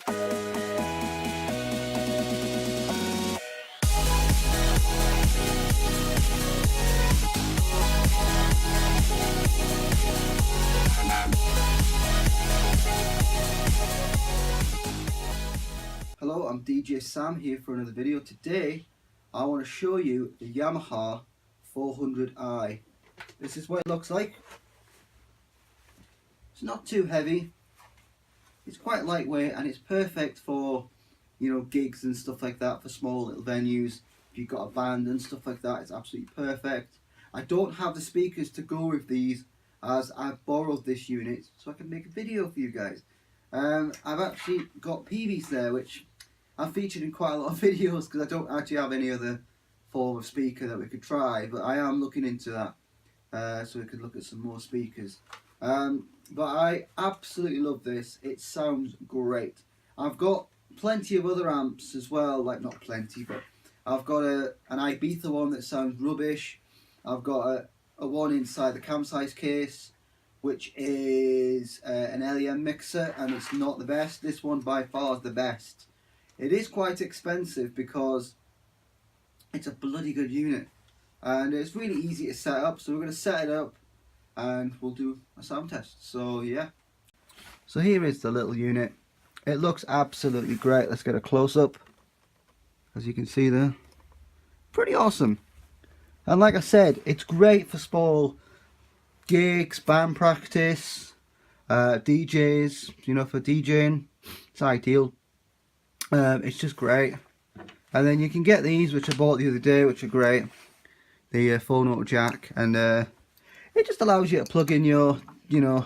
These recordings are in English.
Hello, I'm DJ Sam here for another video. Today I want to show you the Yamaha 400i. This is what it looks like. It's not too heavy, it's quite lightweight, and it's perfect for, you know, gigs and stuff like that, for small little venues. If you've got a band and stuff like that, it's absolutely perfect. I don't have the speakers to go with these, as I've borrowed this unit so I can make a video for you guys. I've actually got PVs there, which I've featured in quite a lot of videos because I don't actually have any other form of speaker that we could try, but I am looking into that, so we could look at some more speakers. But I absolutely love this. It sounds great. I've got plenty of other amps as well, like not plenty, but I've got an Ibiza one that sounds rubbish. I've got a one inside the cam size case, which is an LEM mixer, and it's not the best. This one by far is the best. It is quite expensive because it's a bloody good unit, and it's really easy to set up. So we're going to set it up and we'll do a sound test. So yeah. So here is the little unit. It looks absolutely great. Let's get a close-up. As you can see there, pretty awesome. And like I said, it's great for small gigs, band practice, DJs, you know, for DJing. It's ideal. It's just great. And then you can get these, which I bought the other day, which are great. The 4-note jack, and it just allows you to plug in your, you know,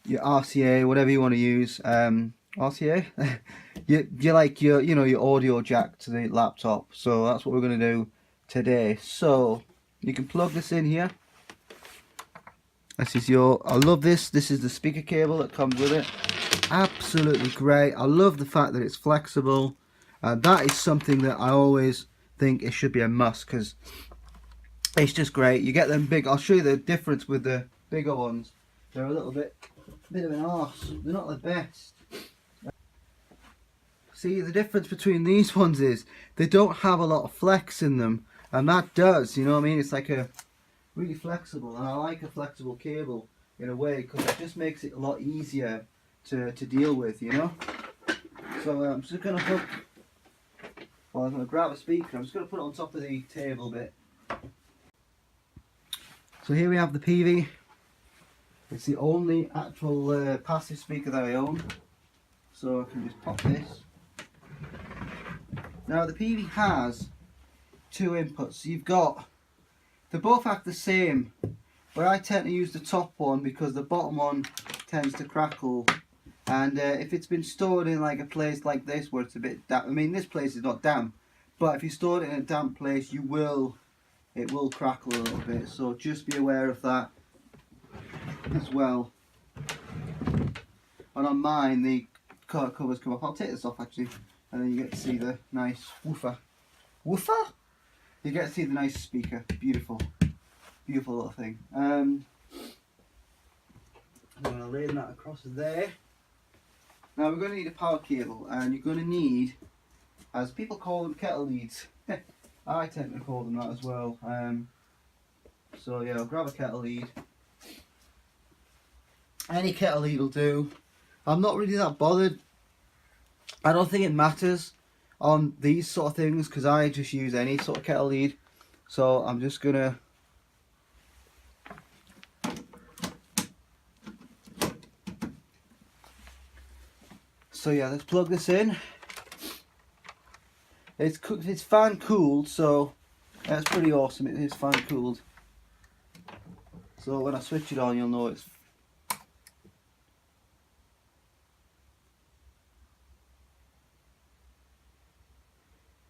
your RCA, whatever you want to use. RCA, you like your, you know, your audio jack to the laptop. So that's what we're going to do today. So you can plug this in here. This is your, I love this. This is the speaker cable that comes with it. Absolutely great. I love the fact that it's flexible. That is something that I always think it should be a must, because it's just great. You get them big. I'll show you the difference with the bigger ones. They're a little bit of an arse. They're not the best. See, the difference between these ones is they don't have a lot of flex in them, and that does, you know what I mean? It's like a really flexible, and I like a flexible cable in a way, because it just makes it a lot easier to deal with, you know. So I'm just going to hook, well, I'm going to grab a speaker. I'm just going to put it on top of the table a bit. So here we have the PV. It's the only actual passive speaker that I own, so I can just pop this. Now the PV has two inputs. So you've got, they both act the same, but I tend to use the top one because the bottom one tends to crackle. And if it's been stored in like a place like this where it's a bit damp, I mean this place is not damp, but if you store it in a damp place, it will crackle a little bit. So just be aware of that as well. And on mine, the covers come off. I'll take this off actually, and then you get to see the nice woofer. Woofer? You get to see the nice speaker. Beautiful, beautiful little thing. I'm going to lay that across there. Now we're going to need a power cable, and you're going to need, as people call them, kettle leads. I tend to call them that as well. So yeah, I'll grab a kettle lead. Any kettle lead will do. I'm not really that bothered. I don't think it matters on these sort of things, because I just use any sort of kettle lead. So I'm just going to so yeah, let's plug this in. It's fan cooled, so that's pretty awesome. It is fan cooled. So when I switch it on, you'll know it's.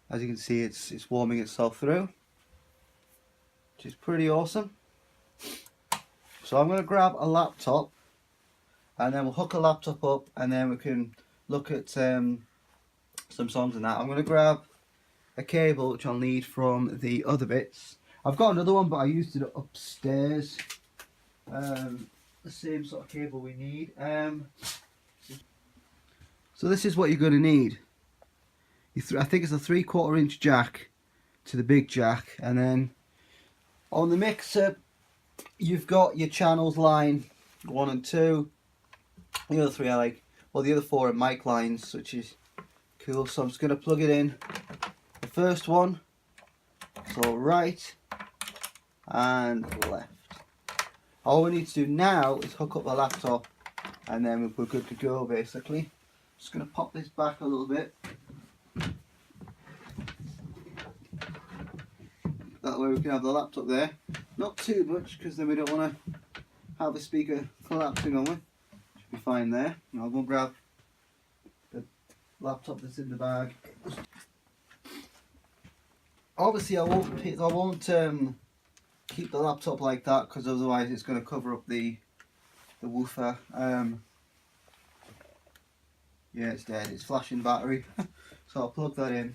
As you can see, it's warming itself through, which is pretty awesome. So I'm going to grab a laptop, and then we'll hook a laptop up, and then we can look at some songs and that. I'm going to grab a cable, which I'll need from the other bits. I've got another one, but I used it upstairs. The same sort of cable we need. So this is what you're going to need. I think it's a 3/4 inch jack to the big jack, and then on the mixer you've got your channels line 1 and 2. The other 3 are like, well, the other 4 are mic lines, which is cool. So I'm just going to plug it in. The first one, so right and left. All we need to do now is hook up the laptop, and then we're good to go basically. Just going to pop this back a little bit. That way we can have the laptop there. Not too much, because then we don't want to have the speaker collapsing on me. Should be fine there. And I'll go and grab the laptop that's in the bag. Obviously I won't keep the laptop like that, because otherwise it's going to cover up the woofer. Yeah, it's dead. It's flashing battery. So I'll plug that in.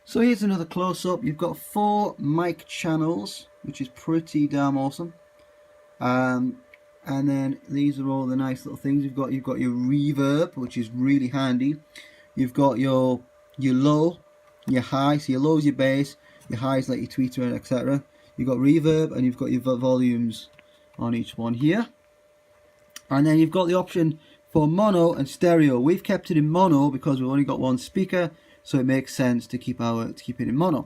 So here's another close-up. You've got 4 mic channels, which is pretty damn awesome. And then these are all the nice little things. You've got your reverb, which is really handy. You've got your low, your high. So your low is your bass, your high is like your tweeter, etc. You've got reverb, and you've got your volumes on each one here. And then you've got the option for mono and stereo. We've kept it in mono because we've only got 1 speaker, so it makes sense to keep it in mono.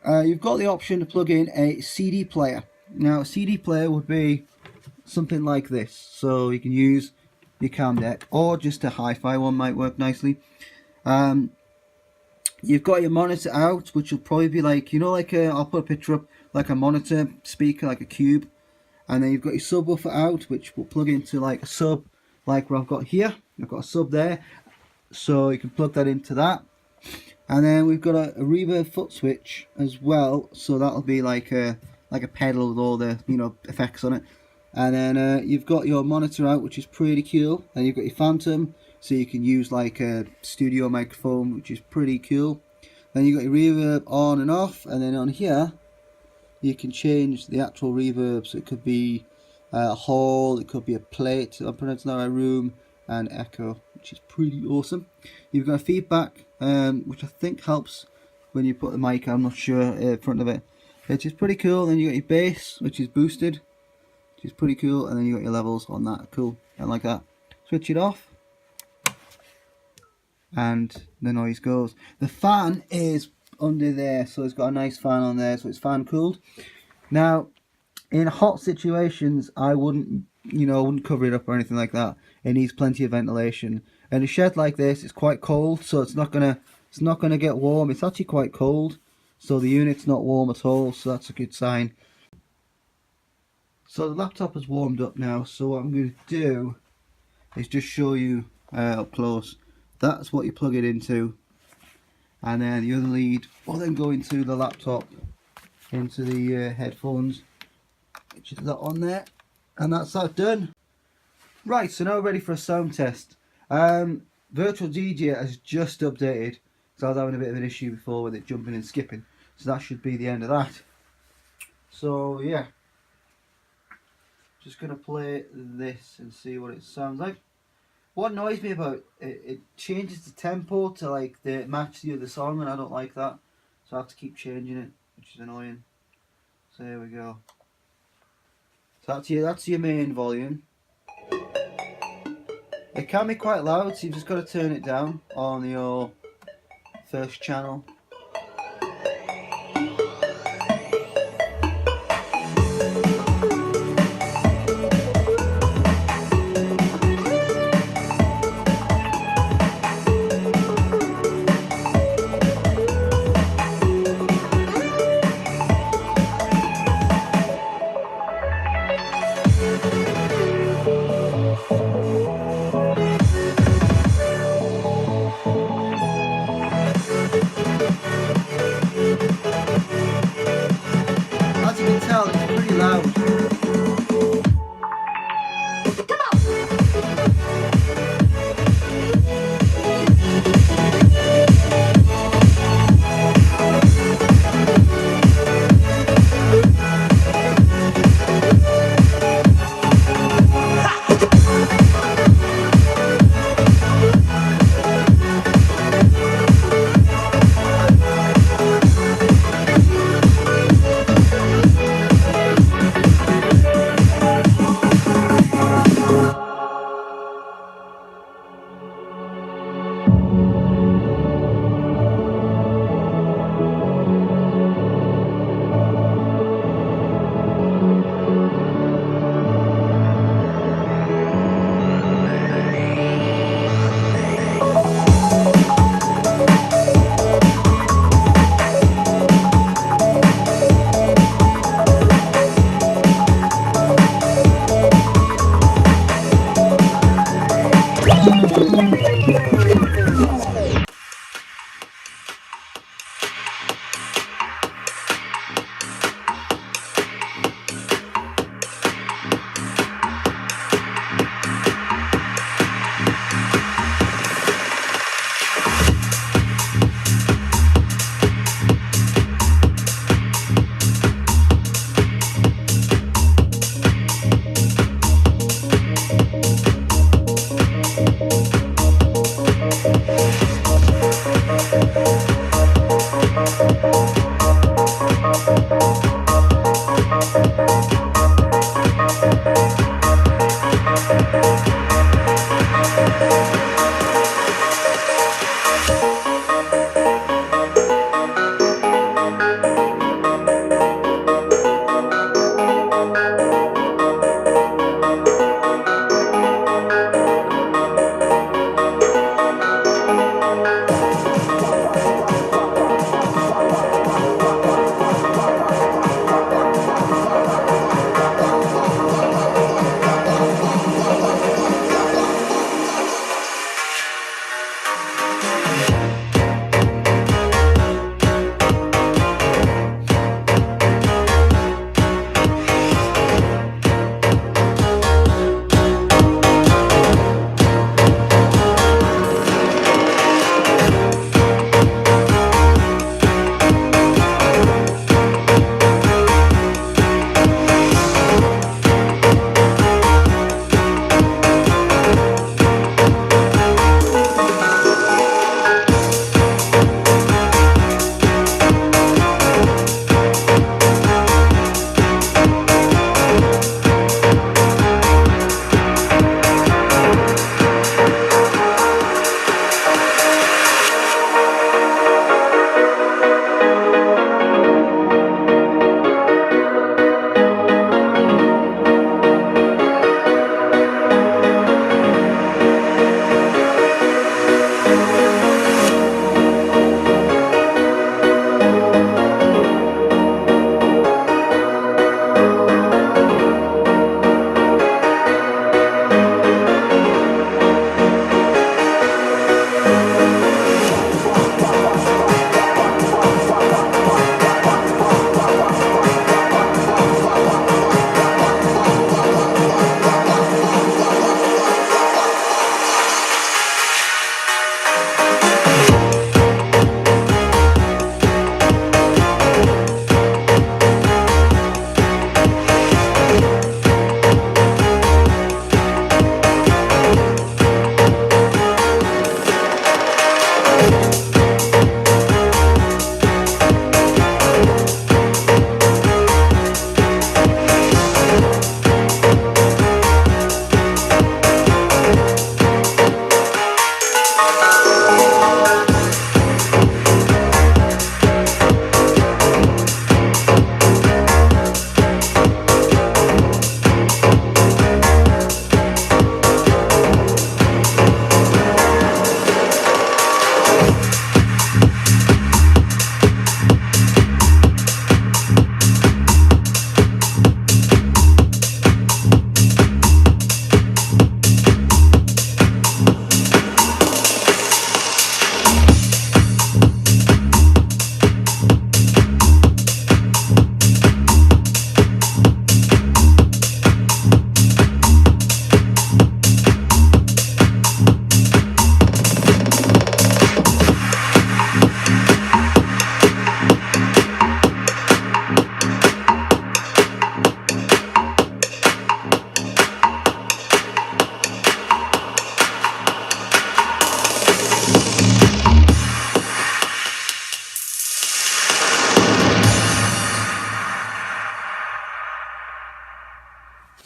You've got the option to plug in a CD player. Now a CD player would be something like this, so you can use your cam deck, or just a hi-fi one might work nicely. You've got your monitor out, which will probably be like, I'll put a picture up, like a monitor speaker, like a cube. And then you've got your subwoofer out, which will plug into like a sub, like what I've got here. I've got a sub there, so you can plug that into that. And then we've got a reverb foot switch as well, so that'll be like a pedal with all the effects on it. And then you've got your monitor out, which is pretty cool. And you've got your phantom, so you can use like a studio microphone, which is pretty cool. Then you've got your reverb on and off, and then on here you can change the actual reverb, so it could be a hall, it could be a plate, I'm pronouncing that, a room, and echo, which is pretty awesome. You've got a feedback, which I think helps when you put the mic, I'm not sure, in front of it, which is pretty cool. Then you got your bass, which is boosted, which is pretty cool, and then you got your levels on that, cool, and like that. Switch it off, and the noise goes. The fan is under there, so it's got a nice fan on there, so it's fan cooled. Now in hot situations I wouldn't cover it up or anything like that. It needs plenty of ventilation. In a shed like this, it's quite cold, so it's not gonna get warm. It's actually quite cold, so the unit's not warm at all, so that's a good sign. So the laptop is warmed up now, so what I'm going to do is just show you up close. That's what you plug it into, and then the other lead will then go into the laptop, into the headphones, which is that on there, and that's that done. Right, so now we're ready for a sound test. Virtual DJ has just updated, so I was having a bit of an issue before with it jumping and skipping, so that should be the end of that. So yeah, just gonna play this and see what it sounds like. What annoys me about it, it changes the tempo to like match the other song, and I don't like that, so I have to keep changing it, which is annoying. So here we go. So that's your main volume. It can be quite loud, so you've just got to turn it down on your first channel.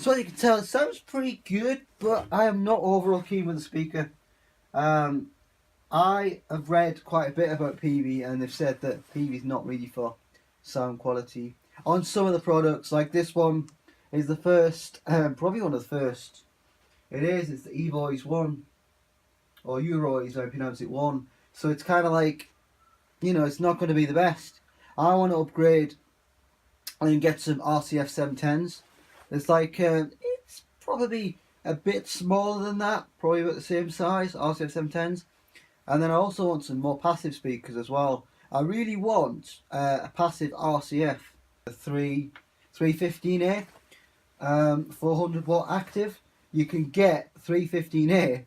So as you can tell, it sounds pretty good, but I am not overall keen with the speaker. I have read quite a bit about PV, and they've said that PV is not really for sound quality. On some of the products, like this one, is the first, probably one of the first. It is. It's the Evoice 1, or Eurois, I pronounce it 1. So it's kind of like, you know, it's not going to be the best. I want to upgrade and get some RCF 710s. It's like, it's probably a bit smaller than that, probably about the same size, RCF 710s. And then I also want some more passive speakers as well. I really want a passive RCF, a 315A, 400 watt active. You can get 315A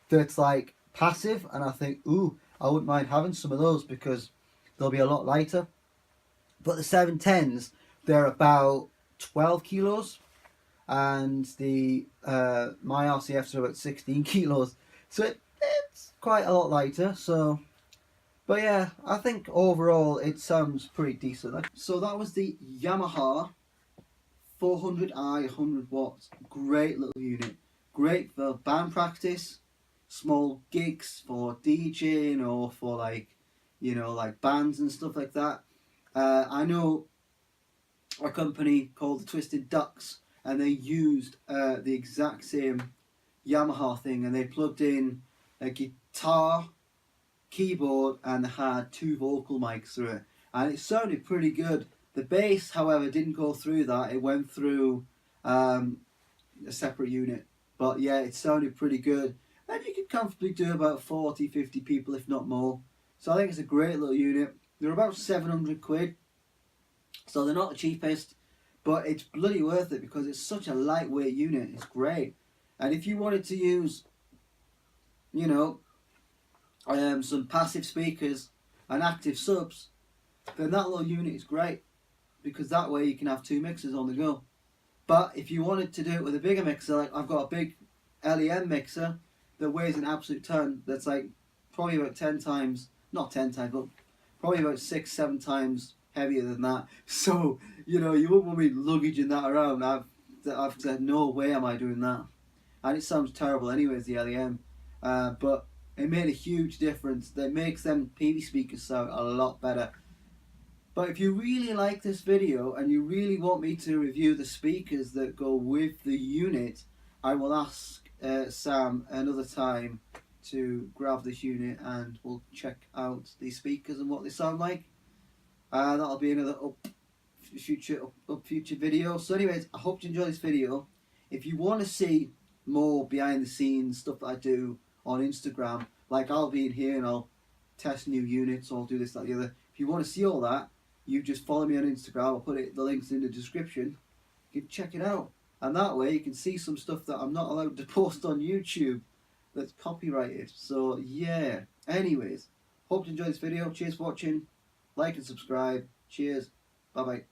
that's like passive, and I think, ooh, I wouldn't mind having some of those because they'll be a lot lighter. But the 710s, they're about 12 kilos, and the my RCFs are about 16 kilos. So it's quite a lot lighter. So, but yeah, I think overall it sounds pretty decent. So that was the Yamaha 400i 100 watts. Great little unit. Great for band practice, small gigs for DJing or for like, you know, like bands and stuff like that. I know a company called the Twisted Ducks, and they used the exact same Yamaha thing, and they plugged in a guitar, keyboard, and had two vocal mics through it, and it sounded pretty good. The bass, however, didn't go through that. It went through a separate unit, but yeah, it sounded pretty good, and you could comfortably do about 40, 50 people, if not more. So I think it's a great little unit. They're about 700 quid, so they're not the cheapest, but it's bloody worth it because it's such a lightweight unit. It's great. And if you wanted to use, you know, some passive speakers and active subs, then that little unit is great, because that way you can have two mixers on the go. But if you wanted to do it with a bigger mixer, like I've got a big LEM mixer that weighs an absolute ton, that's like probably about 10 times, not 10 times, but probably about 6, 7 times heavier than that. So, you know, you wouldn't want me luggaging that around. I've said, no way am I doing that. And it sounds terrible anyways, the LEM. But it made a huge difference. That makes them PV speakers sound a lot better. But if you really like this video and you really want me to review the speakers that go with the unit, I will ask Sam another time to grab this unit and we'll check out these speakers and what they sound like. That'll be another future video. So anyways, I hope you enjoy this video. If you want to see more behind the scenes stuff that I do on Instagram, like I'll be in here and I'll test new units, or I'll do this, that, the other. If you want to see all that, you just follow me on Instagram. I'll put the links in the description. You can check it out, and that way you can see some stuff that I'm not allowed to post on YouTube that's copyrighted. So yeah, anyways, hope you enjoyed this video. Cheers for watching. Like and subscribe. Cheers. Bye bye.